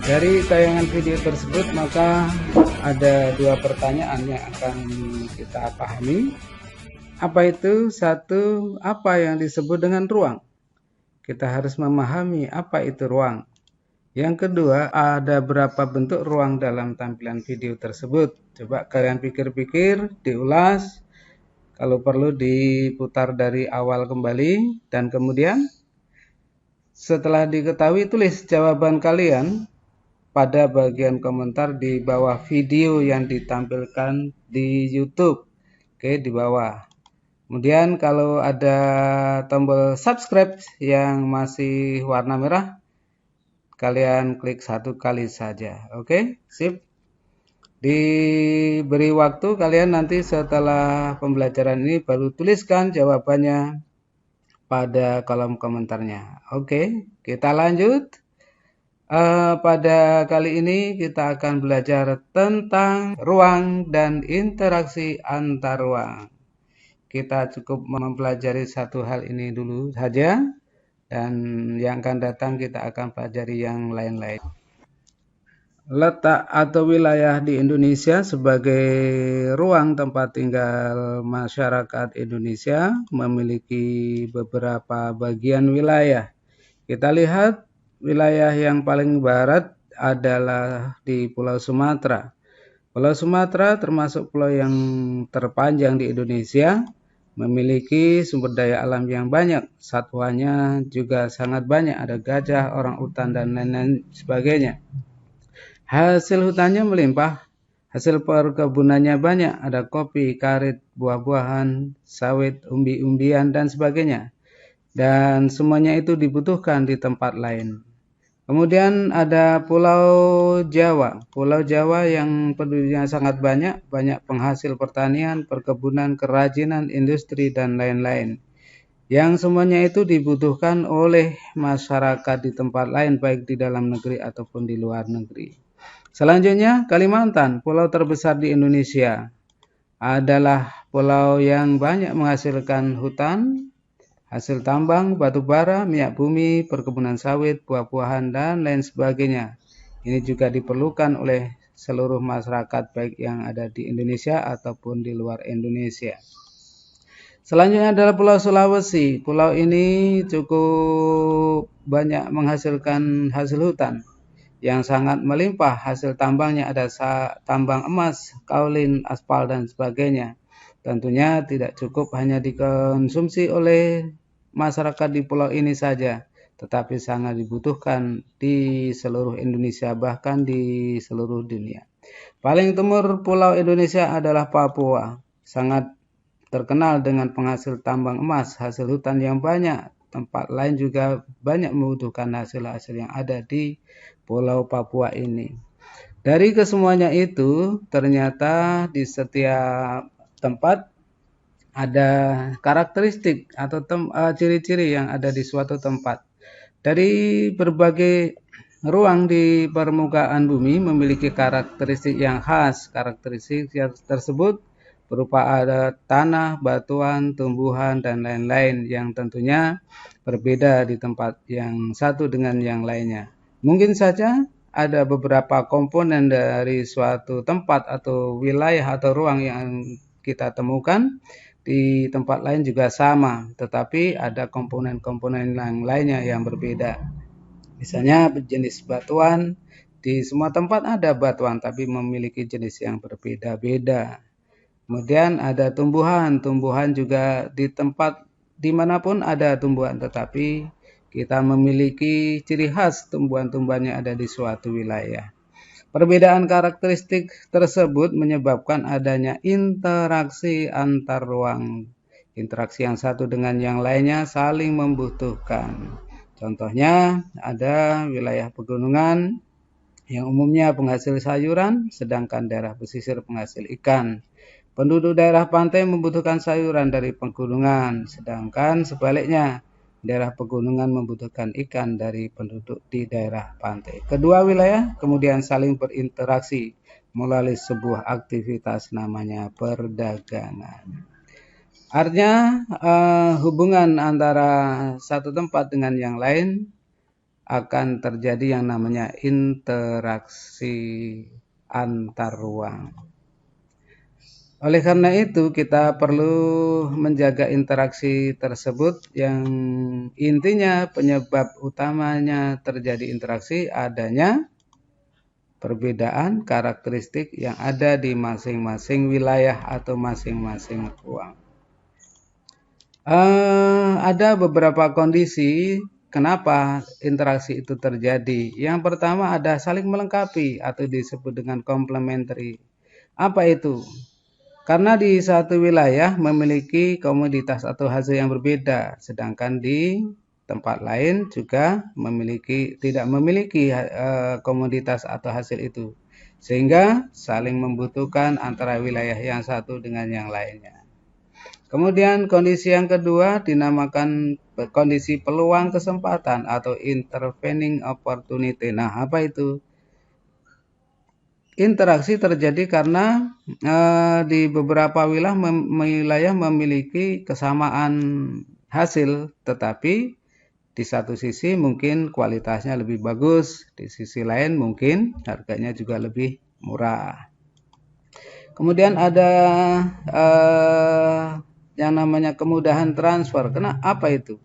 Dari tayangan video tersebut maka ada dua pertanyaan yang akan kita pahami. Apa itu? Satu, apa yang disebut dengan ruang? Kita harus memahami apa itu ruang. Yang kedua, ada berapa bentuk ruang dalam tampilan video tersebut? Coba kalian pikir-pikir, diulas, kalau perlu diputar dari awal kembali, dan kemudian setelah diketahui tulis jawaban kalian pada bagian komentar di bawah video yang ditampilkan di YouTube. Oke, di bawah. Kemudian kalau ada tombol subscribe yang masih warna merah, kalian klik satu kali saja. Oke, sip. Diberi waktu kalian nanti setelah pembelajaran ini baru tuliskan jawabannya pada kolom komentarnya. Oke, kita lanjut. Pada kali ini kita akan belajar tentang ruang dan interaksi antar ruang. Kita cukup mempelajari satu hal ini dulu saja, dan yang akan datang kita akan pelajari yang lain-lain. Letak atau wilayah di Indonesia sebagai ruang tempat tinggal masyarakat Indonesia memiliki beberapa bagian wilayah. Kita lihat wilayah yang paling barat adalah di Pulau Sumatera. Pulau Sumatera termasuk pulau yang terpanjang di Indonesia, memiliki sumber daya alam yang banyak, satwanya juga sangat banyak, ada gajah, orang utan, dan lain-lain sebagainya. Hasil hutannya melimpah, hasil perkebunannya banyak, ada kopi, karet, buah-buahan, sawit, umbi-umbian, dan sebagainya. Dan semuanya itu dibutuhkan di tempat lain. Kemudian ada Pulau Jawa. Pulau Jawa yang penduduknya sangat banyak, banyak penghasil pertanian, perkebunan, kerajinan, industri, dan lain-lain. Yang semuanya itu dibutuhkan oleh masyarakat di tempat lain, baik di dalam negeri ataupun di luar negeri. Selanjutnya, Kalimantan, pulau terbesar di Indonesia, adalah pulau yang banyak menghasilkan hutan, hasil tambang, batu bara, minyak bumi, perkebunan sawit, buah-buahan, dan lain sebagainya. Ini juga diperlukan oleh seluruh masyarakat baik yang ada di Indonesia ataupun di luar Indonesia. Selanjutnya adalah Pulau Sulawesi. Pulau ini cukup banyak menghasilkan hasil hutan yang sangat melimpah. Hasil tambangnya ada tambang emas, kaolin, aspal, dan sebagainya. Tentunya tidak cukup hanya dikonsumsi oleh masyarakat di pulau ini saja, tetapi sangat dibutuhkan di seluruh Indonesia, bahkan di seluruh dunia. Paling timur pulau Indonesia adalah Papua, sangat terkenal dengan penghasil tambang emas, hasil hutan yang banyak. Tempat lain juga banyak membutuhkan hasil-hasil yang ada di Pulau Papua ini. Dari kesemuanya itu, ternyata di setiap tempat ada karakteristik atau ciri-ciri yang ada di suatu tempat. Dari berbagai ruang di permukaan bumi memiliki karakteristik yang khas. Karakteristik tersebut berupa ada tanah, batuan, tumbuhan, dan lain-lain yang tentunya berbeda di tempat yang satu dengan yang lainnya. Mungkin saja ada beberapa komponen dari suatu tempat atau wilayah atau ruang yang kita temukan di tempat lain juga sama, tetapi ada komponen-komponen yang lainnya yang berbeda. Misalnya jenis batuan, di semua tempat ada batuan, tapi memiliki jenis yang berbeda-beda. Kemudian ada tumbuhan, tumbuhan juga di tempat dimanapun ada tumbuhan, tetapi kita memiliki ciri khas tumbuhan-tumbuhan yang ada di suatu wilayah. Perbedaan karakteristik tersebut menyebabkan adanya interaksi antar ruang. Interaksi yang satu dengan yang lainnya saling membutuhkan. Contohnya ada wilayah pegunungan yang umumnya penghasil sayuran, sedangkan daerah pesisir penghasil ikan. Penduduk daerah pantai membutuhkan sayuran dari pegunungan, sedangkan sebaliknya daerah pegunungan membutuhkan ikan dari penduduk di daerah pantai. Kedua wilayah kemudian saling berinteraksi melalui sebuah aktivitas namanya perdagangan. Artinya hubungan antara satu tempat dengan yang lain akan terjadi yang namanya interaksi antar ruang. Oleh karena itu, kita perlu menjaga interaksi tersebut yang intinya penyebab utamanya terjadi interaksi adanya perbedaan karakteristik yang ada di masing-masing wilayah atau masing-masing ruang. Ada beberapa kondisi kenapa interaksi itu terjadi. Yang pertama ada saling melengkapi atau disebut dengan complementary. Apa itu? Karena di satu wilayah memiliki komoditas atau hasil yang berbeda, sedangkan di tempat lain juga tidak memiliki komoditas atau hasil itu. Sehingga saling membutuhkan antara wilayah yang satu dengan yang lainnya. Kemudian kondisi yang kedua dinamakan kondisi peluang kesempatan atau intervening opportunity. Nah, apa itu? Interaksi terjadi karena di beberapa wilayah memiliki kesamaan hasil, tetapi di satu sisi mungkin kualitasnya lebih bagus, di sisi lain mungkin harganya juga lebih murah. Kemudian ada yang namanya kemudahan transfer. Kenapa itu?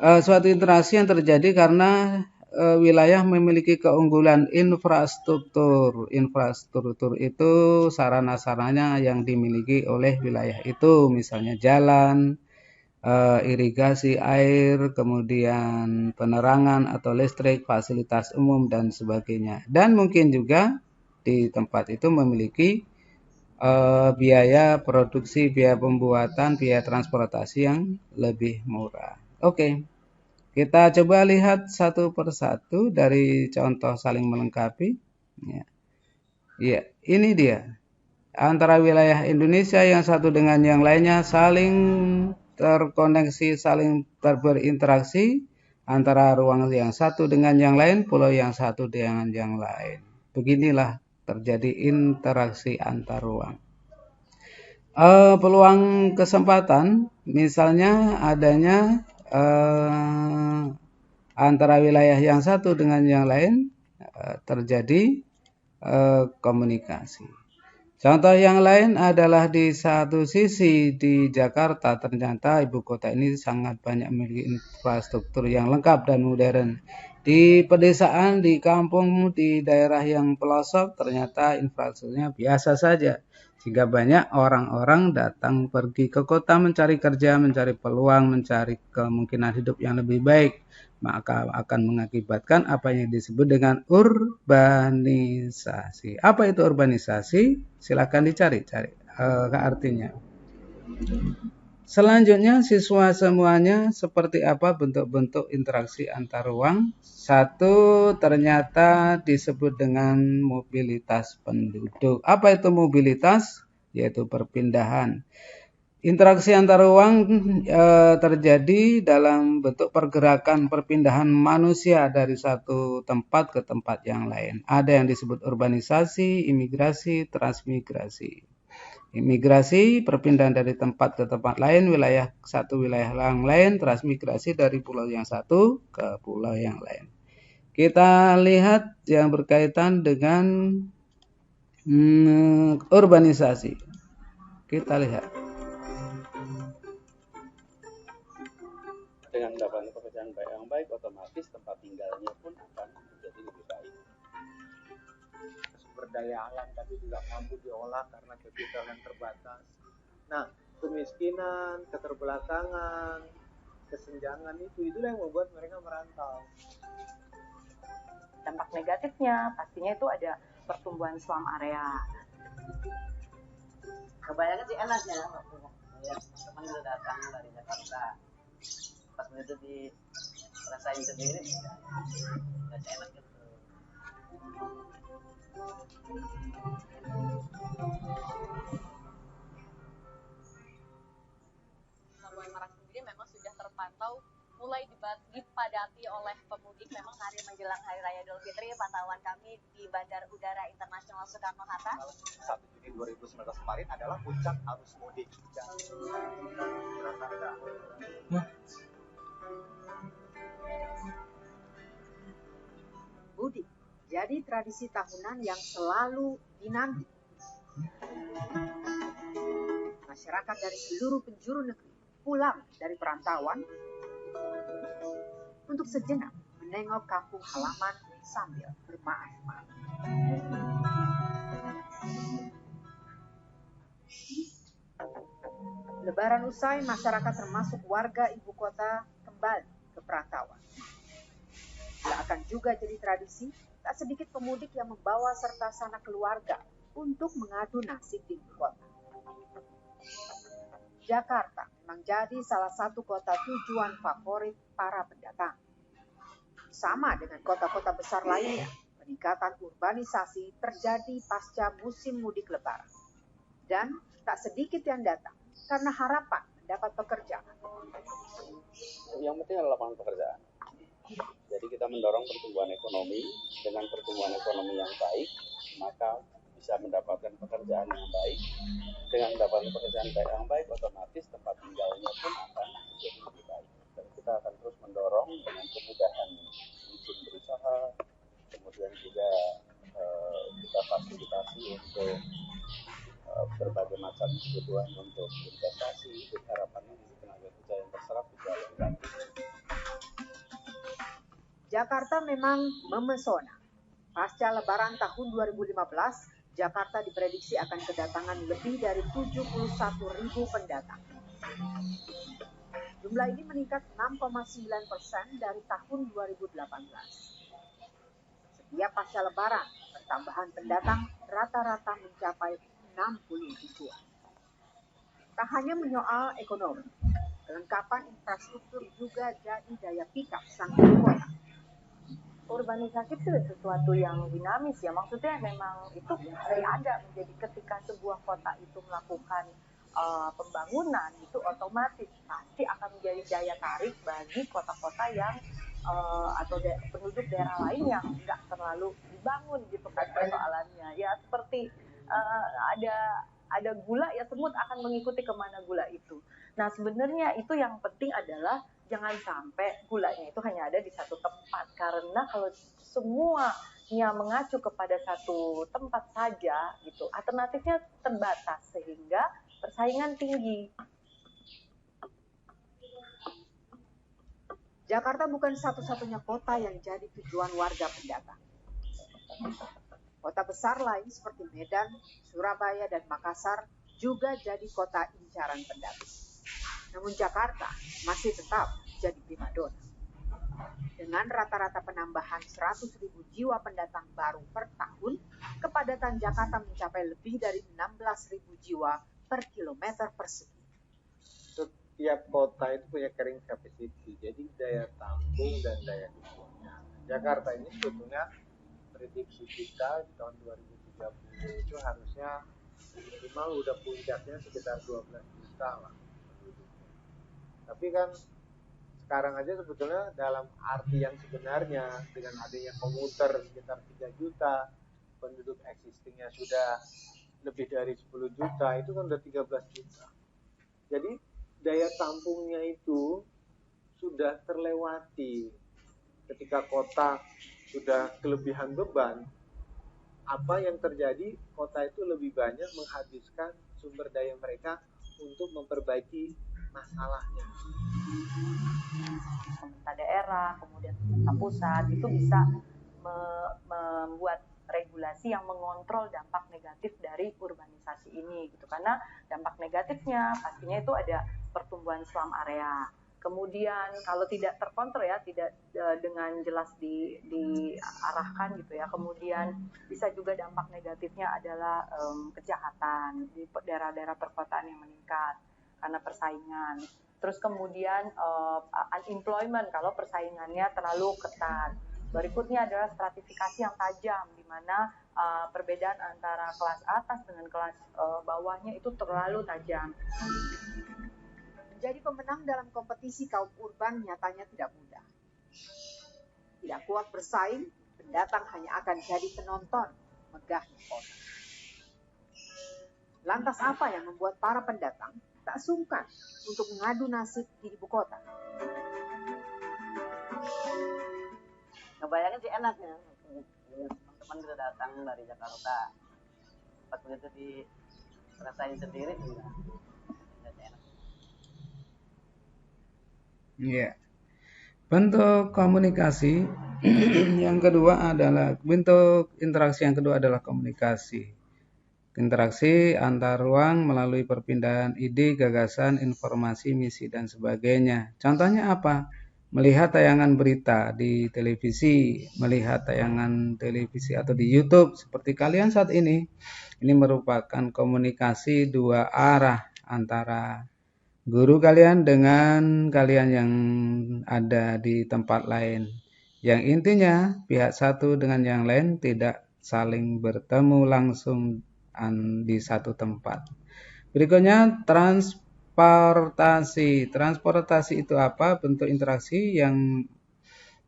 Suatu interaksi yang terjadi karena wilayah memiliki keunggulan infrastruktur. Infrastruktur itu sarana-sarananya yang dimiliki oleh wilayah itu, misalnya jalan, irigasi air, kemudian penerangan atau listrik, fasilitas umum, dan sebagainya. Dan mungkin juga di tempat itu memiliki biaya produksi, biaya pembuatan, biaya transportasi yang lebih murah. Oke. Kita coba lihat satu persatu dari contoh saling melengkapi. Ya, ini dia. Antara wilayah Indonesia yang satu dengan yang lainnya saling terkoneksi, saling berinteraksi antara ruang yang satu dengan yang lain, pulau yang satu dengan yang lain. Beginilah terjadi interaksi antar ruang. Peluang kesempatan, misalnya adanya antara wilayah yang satu dengan yang lain terjadi komunikasi. Contoh yang lain adalah di satu sisi di Jakarta, ternyata ibu kota ini sangat banyak memiliki infrastruktur yang lengkap dan modern. Di pedesaan, di kampung, di daerah yang pelosok, ternyata infrastrukturnya biasa saja. Sehingga banyak orang-orang datang pergi ke kota mencari kerja, mencari peluang, mencari kemungkinan hidup yang lebih baik. Maka akan mengakibatkan apa yang disebut dengan urbanisasi. Apa itu urbanisasi? Silakan dicari artinya. Selanjutnya, siswa semuanya seperti apa bentuk-bentuk interaksi antar ruang? Satu, ternyata disebut dengan mobilitas penduduk. Apa itu mobilitas? Yaitu perpindahan. Interaksi antar ruang terjadi dalam bentuk pergerakan perpindahan manusia dari satu tempat ke tempat yang lain. Ada yang disebut urbanisasi, imigrasi, transmigrasi. Imigrasi, perpindahan dari tempat ke tempat lain, wilayah yang lain, transmigrasi dari pulau yang satu ke pulau yang lain. Kita lihat yang berkaitan dengan urbanisasi. Kita lihat. Dengan mendapatkan pekerjaan yang baik, otomatis tempat tinggalnya pun akan menjadi lebih baik. Sumber daya alam tadi juga mampu diolah karena capital yang terbatas. Nah, kemiskinan, keterbelakangan, kesenjangan itulah yang membuat mereka merantau. Dampak negatifnya pastinya itu ada pertumbuhan slum area. Kebanyakan sih enak ya, teman udah datang dari Jakarta, pas itu dirasain sendiri, nggak enak gitu. Pelabuhan Merak sendiri memang sudah terpantau mulai dipadati oleh pemudik. Memang hari menjelang Hari Raya Idul Fitri, pantauan kami di Bandara Udara Internasional Soekarno-Hatta 1 Juni 2019 kemarin adalah puncak arus mudik. menjadi tradisi tahunan yang selalu dinanti. Masyarakat dari seluruh penjuru negeri pulang dari perantauan untuk sejenak menengok kampung halaman sambil bermaaf-maaf. Lebaran usai, masyarakat termasuk warga ibu kota kembali ke perantauan. Bila akan juga jadi tradisi, tak sedikit pemudik yang membawa serta sanak keluarga untuk mengadu nasib di ibu kota. Jakarta memang jadi salah satu kota tujuan favorit para pendatang. Sama dengan kota-kota besar lainnya, peningkatan urbanisasi terjadi pasca musim mudik Lebaran. Dan tak sedikit yang datang karena harapan mendapat pekerjaan. Yang penting adalah lapangan pekerjaan. Jadi kita mendorong pertumbuhan ekonomi. Dengan pertumbuhan ekonomi yang baik, maka bisa mendapatkan pekerjaan yang baik. Dengan mendapatkan pekerjaan yang baik, otomatis tempat tinggalnya pun akan menjadi lebih baik. Dan kita akan terus mendorong dengan kemudahan izin berusaha, kemudian juga kita fasilitasi untuk berbagai macam kebutuhan untuk investasi. Harapannya di tenaga kerja yang terserap juga lebih bagus. Jakarta memang memesona. Pasca Lebaran tahun 2015, Jakarta diprediksi akan kedatangan lebih dari 71.000 pendatang. Jumlah ini meningkat 6,9% dari tahun 2018. Setiap pasca Lebaran, pertambahan pendatang rata-rata mencapai 60 ribuan. Tak hanya menyoal ekonomi, kelengkapan infrastruktur juga jadi daya pikat sang ibu kota. Urbanisasi itu sesuatu yang dinamis ya, maksudnya memang itu ada menjadi ketika sebuah kota itu melakukan pembangunan itu otomatis pasti akan menjadi daya tarik bagi kota-kota yang atau penduduk daerah lain yang nggak terlalu dibangun gitu kan persoalannya ya, seperti ada gula ya, semut akan mengikuti kemana gula itu. Nah sebenarnya itu yang penting adalah jangan sampai gulanya itu hanya ada di satu tempat, karena kalau semuanya mengacu kepada satu tempat saja gitu, alternatifnya terbatas sehingga persaingan tinggi. Jakarta bukan satu-satunya kota yang jadi tujuan warga pendatang. Kota besar lain seperti Medan, Surabaya, dan Makassar juga jadi kota incaran pendatang. Namun Jakarta masih tetap jadi primadona. Dengan rata-rata penambahan 100.000 jiwa pendatang baru per tahun, kepadatan Jakarta mencapai lebih dari 16.000 jiwa per kilometer persegi. Setiap kota itu punya carrying capacity, jadi daya tampung dan daya dukungnya. Jakarta ini sebetulnya prediksi kita di tahun 2030 itu harusnya minimal udah puncaknya sekitar 12 juta lah penduduknya. Tapi kan sekarang aja sebetulnya dalam arti yang sebenarnya dengan adanya komuter sekitar 3 juta, penduduk existingnya sudah lebih dari 10 juta, itu kan udah 13 juta. Jadi daya tampungnya itu sudah terlewati. Ketika kota sudah kelebihan beban, apa yang terjadi, kota itu lebih banyak menghabiskan sumber daya mereka untuk memperbaiki masalahnya. Pemerintah daerah, kemudian pemerintah pusat itu bisa membuat regulasi yang mengontrol dampak negatif dari urbanisasi ini gitu, karena dampak negatifnya pastinya itu ada pertumbuhan slum area. Kemudian kalau tidak terkontrol ya, tidak dengan jelas diarahkan gitu ya, kemudian bisa juga dampak negatifnya adalah kejahatan di daerah-daerah perkotaan yang meningkat karena persaingan. Terus kemudian unemployment kalau persaingannya terlalu ketat. Berikutnya adalah stratifikasi yang tajam, di mana perbedaan antara kelas atas dengan kelas bawahnya itu terlalu tajam. Menjadi pemenang dalam kompetisi kaum urban nyatanya tidak mudah. Tidak kuat bersaing, pendatang hanya akan jadi penonton megahnya kota. Lantas apa yang membuat para pendatang tak sungkan untuk mengadu nasib di ibu kota? Kebayangnya sih enak ya, teman-teman sudah datang dari Jakarta. Pas begitu dirasain sendiri juga nggak enak. Iya. Bentuk komunikasi yang kedua adalah bentuk interaksi yang kedua adalah komunikasi. Interaksi antar ruang melalui perpindahan ide, gagasan, informasi, misi, dan sebagainya. Contohnya apa? Melihat tayangan berita di televisi, melihat tayangan televisi atau di YouTube seperti kalian saat ini. Ini merupakan komunikasi dua arah antara guru kalian dengan kalian yang ada di tempat lain. Yang intinya pihak satu dengan yang lain tidak saling bertemu langsung di satu tempat. Berikutnya transportasi. Transportasi itu apa? Bentuk interaksi yang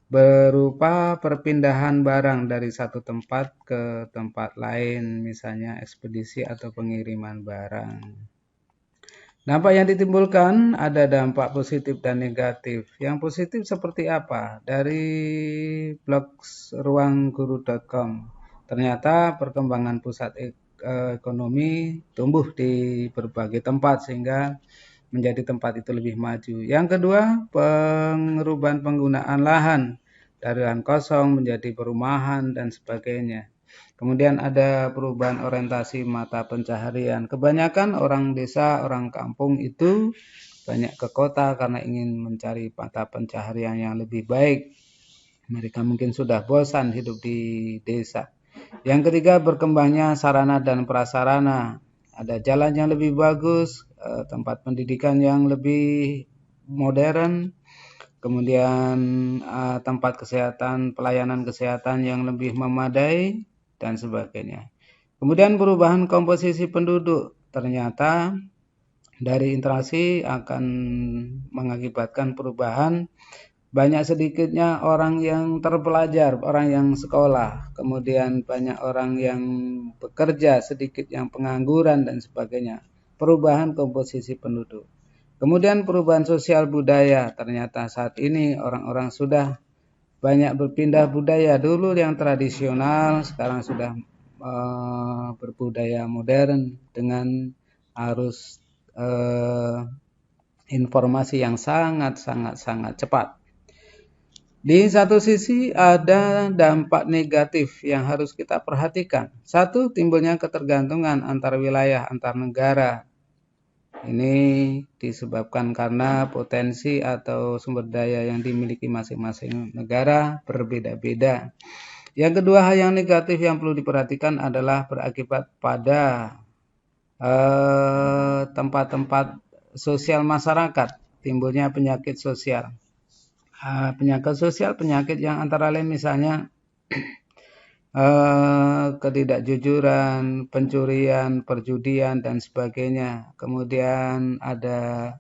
berupa perpindahan barang dari satu tempat ke tempat lain, misalnya ekspedisi atau pengiriman barang. Dampak yang ditimbulkan ada dampak positif dan negatif. Yang positif seperti apa? Dari blog ruangguru.com. Ternyata perkembangan pusat ekonomi tumbuh di berbagai tempat sehingga menjadi tempat itu lebih maju. Yang kedua, pengerubahan penggunaan lahan dari lahan kosong menjadi perumahan dan sebagainya. Kemudian ada perubahan orientasi mata pencaharian. Kebanyakan orang desa, orang kampung itu banyak ke kota karena ingin mencari mata pencaharian yang lebih baik. Mereka mungkin sudah bosan hidup di desa. Yang ketiga, berkembangnya sarana dan prasarana. Ada jalan yang lebih bagus, tempat pendidikan yang lebih modern, kemudian tempat kesehatan, pelayanan kesehatan yang lebih memadai, dan sebagainya. Kemudian perubahan komposisi penduduk. Ternyata dari interaksi akan mengakibatkan perubahan banyak sedikitnya orang yang terpelajar, orang yang sekolah, kemudian banyak orang yang bekerja, sedikit yang pengangguran dan sebagainya. Perubahan komposisi penduduk. Kemudian perubahan sosial budaya. Ternyata saat ini orang-orang sudah banyak berpindah budaya. Dulu yang tradisional, sekarang sudah berbudaya modern dengan arus informasi yang sangat cepat. Di satu sisi ada dampak negatif yang harus kita perhatikan. Satu, timbulnya ketergantungan antar wilayah, antar negara. Ini disebabkan karena potensi atau sumber daya yang dimiliki masing-masing negara berbeda-beda. Yang kedua, hal yang negatif yang perlu diperhatikan adalah berakibat pada tempat-tempat sosial masyarakat, timbulnya penyakit sosial. Penyakit sosial, penyakit yang antara lain misalnya ketidakjujuran, pencurian, perjudian, dan sebagainya. Kemudian ada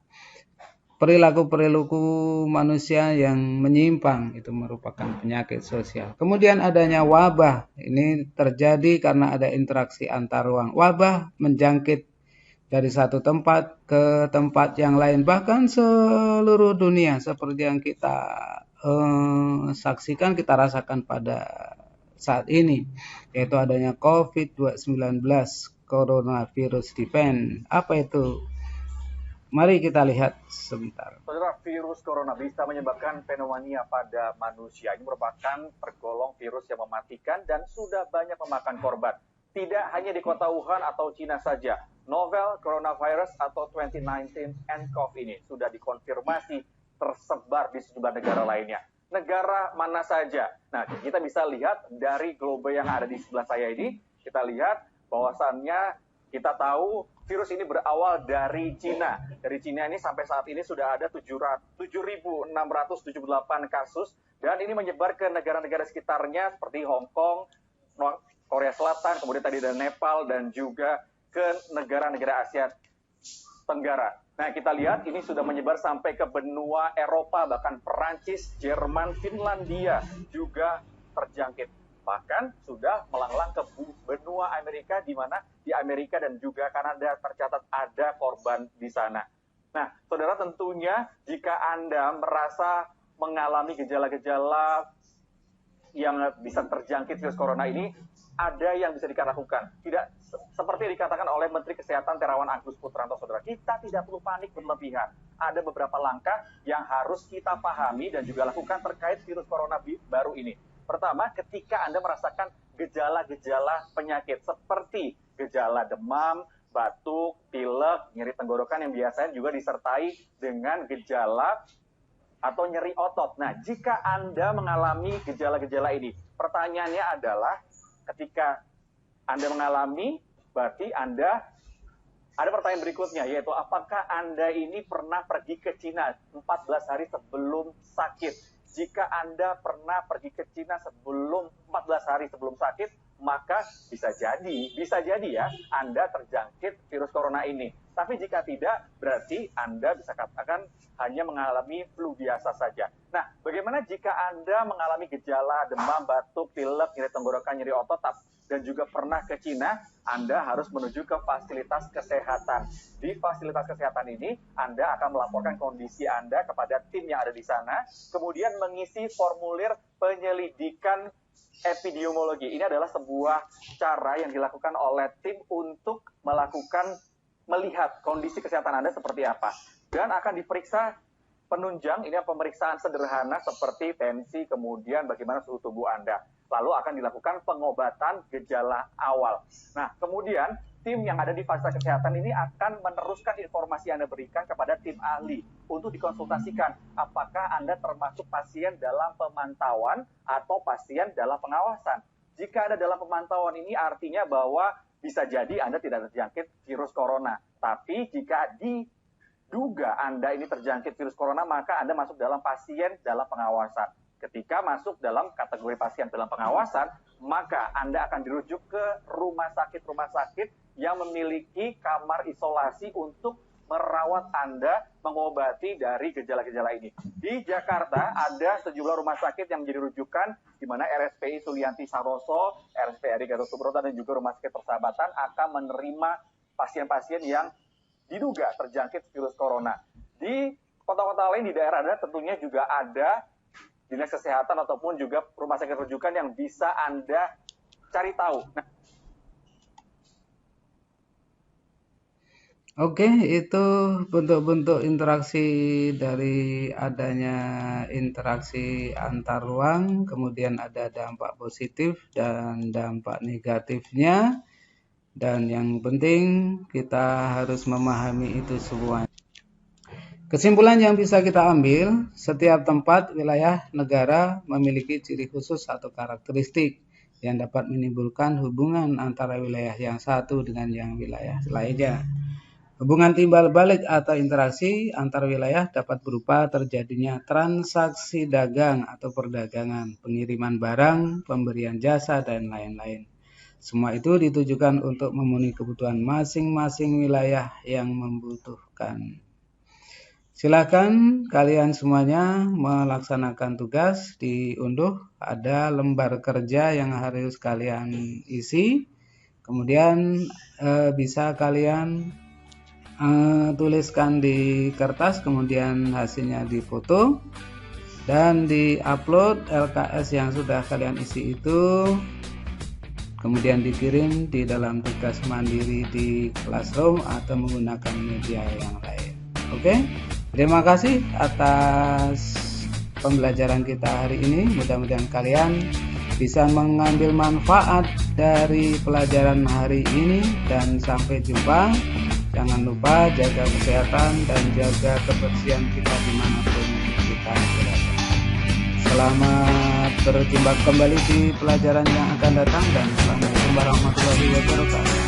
perilaku-perilaku manusia yang menyimpang, itu merupakan penyakit sosial. Kemudian adanya wabah, ini terjadi karena ada interaksi antar ruang. Wabah menjangkit dari satu tempat ke tempat yang lain, bahkan seluruh dunia seperti yang kita saksikan, kita rasakan pada saat ini, yaitu adanya COVID-19, coronavirus event. Apa itu? Mari kita lihat sebentar. Saudara, virus corona bisa menyebabkan pneumonia pada manusia. Ini merupakan tergolong virus yang mematikan dan sudah banyak memakan korban. Tidak hanya di kota Wuhan atau Cina saja, novel coronavirus atau 2019 nCoV ini sudah dikonfirmasi tersebar di sejumlah negara lainnya. Negara mana saja? Nah, kita bisa lihat dari globe yang ada di sebelah saya ini, kita lihat bahwasannya kita tahu virus ini berawal dari Cina. Dari Cina ini sampai saat ini sudah ada 7.678 kasus dan ini menyebar ke negara-negara sekitarnya seperti Hong Kong, Korea Selatan, kemudian tadi ada Nepal dan juga ke negara-negara Asia Tenggara. Nah, kita lihat ini sudah menyebar sampai ke benua Eropa, bahkan Perancis, Jerman, Finlandia juga terjangkit. Bahkan sudah melanglang ke benua Amerika, di mana di Amerika dan juga Kanada tercatat ada korban di sana. Nah, saudara, tentunya jika Anda merasa mengalami gejala-gejala yang bisa terjangkit virus corona ini, ada yang bisa dilakukan. Tidak seperti dikatakan oleh Menteri Kesehatan Terawan Agus Putranto, saudara. Kita tidak perlu panik berlebihan. Ada beberapa langkah yang harus kita pahami dan juga lakukan terkait virus corona baru ini. Pertama, ketika Anda merasakan gejala-gejala penyakit seperti gejala demam, batuk, pilek, nyeri tenggorokan yang biasanya juga disertai dengan gejala atau nyeri otot. Nah, jika Anda mengalami gejala-gejala ini, pertanyaannya adalah ketika Anda mengalami, berarti Anda ada pertanyaan berikutnya, yaitu apakah Anda ini pernah pergi ke Cina 14 hari sebelum sakit? Jika Anda pernah pergi ke Cina sebelum 14 hari sebelum sakit, maka bisa jadi ya Anda terjangkit virus corona ini. Tapi jika tidak, berarti Anda bisa katakan hanya mengalami flu biasa saja. Nah, bagaimana jika Anda mengalami gejala demam, batuk, pilek, nyeri tenggorokan, nyeri otot, dan juga pernah ke Cina? Anda harus menuju ke fasilitas kesehatan. Di fasilitas kesehatan ini, Anda akan melaporkan kondisi Anda kepada tim yang ada di sana, kemudian mengisi formulir penyelidikan epidemiologi. Ini adalah sebuah cara yang dilakukan oleh tim untuk melihat kondisi kesehatan Anda seperti apa. Dan akan diperiksa penunjang, ini pemeriksaan sederhana seperti tensi, kemudian bagaimana suhu tubuh Anda. Lalu akan dilakukan pengobatan gejala awal. Nah, kemudian tim yang ada di fasilitas kesehatan ini akan meneruskan informasi yang Anda berikan kepada tim ahli untuk dikonsultasikan apakah Anda termasuk pasien dalam pemantauan atau pasien dalam pengawasan. Jika ada dalam pemantauan ini artinya bahwa bisa jadi Anda tidak terjangkit virus corona. Tapi jika diduga Anda ini terjangkit virus corona, maka Anda masuk dalam pasien dalam pengawasan. Ketika masuk dalam kategori pasien dalam pengawasan, maka Anda akan dirujuk ke rumah sakit yang memiliki kamar isolasi untuk merawat Anda, mengobati dari gejala-gejala ini. Di Jakarta ada sejumlah rumah sakit yang menjadi rujukan, di mana RSPI Sulianti Saroso, RSPI Gatot Subroto, dan juga Rumah Sakit Persahabatan akan menerima pasien-pasien yang diduga terjangkit virus corona. Di kota-kota lain di daerah Anda tentunya juga ada dinas kesehatan ataupun juga rumah sakit rujukan yang bisa Anda cari tahu. Nah, Oke, itu bentuk-bentuk interaksi dari adanya interaksi antar ruang, kemudian ada dampak positif dan dampak negatifnya, dan yang penting kita harus memahami itu semua. Kesimpulan yang bisa kita ambil, setiap tempat, wilayah, negara memiliki ciri khusus atau karakteristik yang dapat menimbulkan hubungan antara wilayah yang satu dengan yang wilayah lainnya. Hubungan timbal balik atau interaksi antar wilayah dapat berupa terjadinya transaksi dagang atau perdagangan, pengiriman barang, pemberian jasa, dan lain-lain. Semua itu ditujukan untuk memenuhi kebutuhan masing-masing wilayah yang membutuhkan. Silakan kalian semuanya melaksanakan tugas diunduh. Ada lembar kerja yang harus kalian isi. Kemudian bisa kalian tuliskan di kertas, kemudian hasilnya difoto dan diupload LKS yang sudah kalian isi itu, kemudian dikirim di dalam tugas mandiri di Classroom atau menggunakan media yang lain. Oke, terima kasih atas pembelajaran kita hari ini. Mudah-mudahan kalian bisa mengambil manfaat dari pelajaran hari ini, dan sampai jumpa. Jangan lupa jaga kesehatan dan jaga kebersihan kita dimanapun kita berada. Selamat berjumpa kembali di pelajaran yang akan datang, dan assalamualaikum warahmatullahi wabarakatuh.